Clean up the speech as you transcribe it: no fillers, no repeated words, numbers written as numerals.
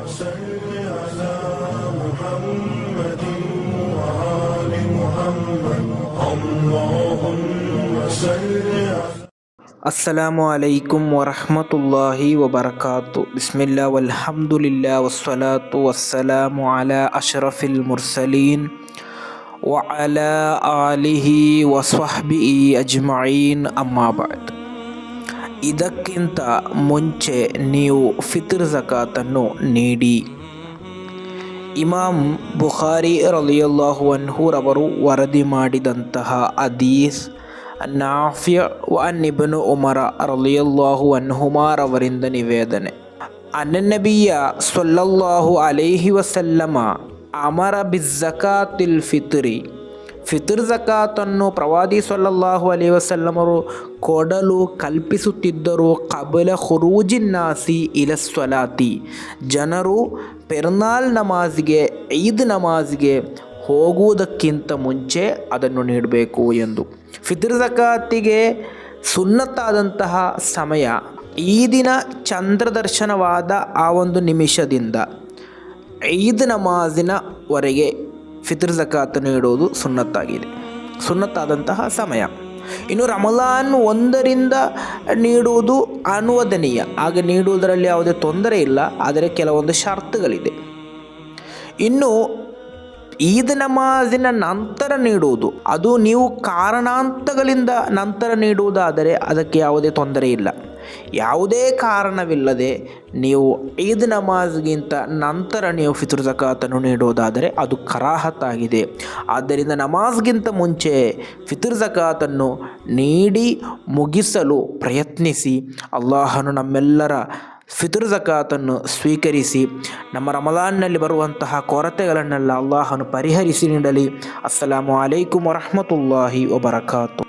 صل على محمد وآل محمد اللهم صل على ಅಸ್ಸಲಾಮು ಅಲೈಕುಂ ವರಹಮತುಲ್ಲಾಹಿ ವಬರಕಾತು. ಬಿಸ್ಮಿಲ್ಲಾ ವಲ್ಹಮ್ದುಲಿಲ್ಲಾ ವಸ್ಸಲಾತು ವಸ್ಸಲಾಮು ಅಲಾ ಅಶ್ರಫಿಲ್ ಮುರ್ಸಲೀನ್ ವ ಅಲಾ ಆಲಿಹಿ ವಸ್ವಹ್ಬಿಹಿ ಅಜ್ಮഈನ್. ಅಮ್ಮಾ ಬಅದ್. ಇದಕ್ಕಿಂತ ಮುಂಚೆ ನೀವು ಫಿತ್ರ್ ಝಕಾತನ್ನು ನೀಡಿ. ಇಮಾಮ್ ಬುಖಾರಿ ರಲಿಯಲ್ಲಾಹು ಅನ್ಹು ರವರು ವರದಿ ಮಾಡಿದಂತಹ ಹದೀಸ್ ನಾಫಿ ಇಬ್ನು ಉಮರ ರಲಿಯಲ್ಲಾಹು ಅನ್ಹುಮಾ ರವರಿಂದ ನಿವೇದನೆ. ಅನ್ನನಬಿಯ ಸಲ್ಲಲ್ಲಾಹು ಅಲೈಹಿ ವಸಲ್ಲಮ ಅಮರ ಬಿಜ್ಜಕಾತಿಲ್ ಫಿತ್ರಿ, ಫಿತ್ರ್ ಝಕಾತನ್ನು ಪ್ರವಾದಿ ಸಲ್ಲಲ್ಲಾಹು ಅಲೈಹಿ ವಸಲ್ಲಮರು ಕೊಡಲು ಕಲ್ಪಿಸುತ್ತಿದ್ದರು. ಕಬಲ ಖುರೂಜಿನ್ನಾಸಿ ಇಲಸ್ವಲಾತಿ, ಜನರು ಪೆರ್ನಾಲ್ ನಮಾಜ್ಗೆ, ಈದ್ ನಮಾಜ್ಗೆ ಹೋಗುವುದಕ್ಕಿಂತ ಮುಂಚೆ ಅದನ್ನು ನೀಡಬೇಕು ಎಂದು. ಫಿತ್ರ್ ಝಕಾತಿಗೆ ಸುನ್ನತ್ತಾದಂತಹ ಸಮಯ ಈದಿನ ಚಂದ್ರದರ್ಶನವಾದ ಆ ಒಂದು ನಿಮಿಷದಿಂದ ಈದ್ ನಮಾಜಿನವರೆಗೆ ಫಿತ್ರ್ ಝಕಾತ್ ನೀಡುವುದು ಸುನ್ನತ್ತಾದಂತಹ ಸಮಯ. ಇನ್ನು ರಮಲಾನ್ 1ರಿಂದ ನೀಡುವುದು ಅನುವದನೀಯ, ಹಾಗೆ ನೀಡುವುದರಲ್ಲಿ ಯಾವುದೇ ತೊಂದರೆ ಇಲ್ಲ, ಆದರೆ ಕೆಲವೊಂದು ಷರತ್ತುಗಳಿದೆ. ಇನ್ನು ಈದ್ ನಮಾಜಿನ ನಂತರ ನೀಡುವುದು, ಅದು ನೀವು ಕಾರಣಾಂತಗಳಿಂದ ನಂತರ ನೀಡುವುದಾದರೆ ಅದಕ್ಕೆ ಯಾವುದೇ ತೊಂದರೆ ಇಲ್ಲ. ಯಾವುದೇ ಕಾರಣವಿಲ್ಲದೆ ನೀವು ಈದ್ ನಮಾಜ್ಗಿಂತ ನಂತರ ನೀವು ಫಿತ್ರ್ ಝಕಾತನ್ನು ನೀಡುವುದಾದರೆ ಅದು ಕರಾಹತ್ತಾಗಿದೆ. ಆದ್ದರಿಂದ ನಮಾಜ್ಗಿಂತ ಮುಂಚೆ ಫಿತ್ರ್ ಝಕಾತನ್ನು ನೀಡಿ ಮುಗಿಸಲು ಪ್ರಯತ್ನಿಸಿ. ಅಲ್ಲಾಹನು ನಮ್ಮೆಲ್ಲರ ಫಿತ್ರ್ ಝಕಾತನ್ನು ಸ್ವೀಕರಿಸಿ ನಮ್ಮ ರಮಲಾನ್ನಲ್ಲಿ ಬರುವಂತಹ ಕೊರತೆಗಳನ್ನೆಲ್ಲ ಅಲ್ಲಾಹನು ಪರಿಹರಿಸಿ ನೀಡಲಿ. ಅಸ್ಸಲಾಮು ಅಲೈಕುಂ ವರಹಮತುಲ್ಲಾಹಿ ವಬರಕಾತು.